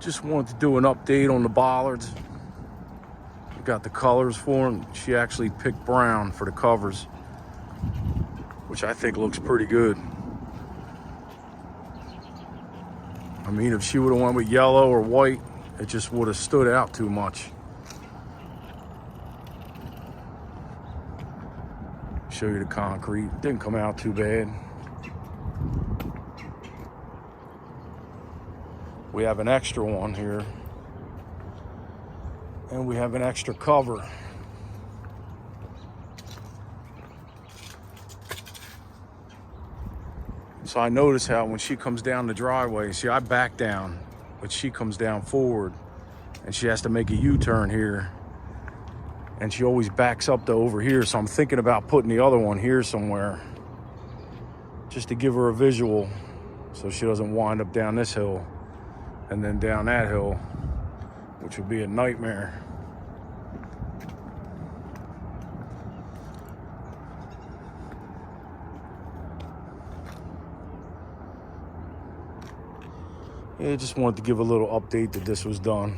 Just wanted to do an update on the Bollards. We got the colors for them. She actually picked brown for the covers, which I think looks pretty good. I mean, if she would have went with yellow or white, it just would have stood out too much. Show you the concrete. Didn't come out too bad. We have an extra one here. And we have an extra cover. So I notice how when she comes down the driveway, see, I back down, but she comes down forward and she has to make a U-turn here. And she always backs up to over here. So I'm thinking about putting the other one here somewhere just to give her a visual so she doesn't wind up down this hill and then down that hill, which would be a nightmare. Yeah, just wanted to give a little update that this was done.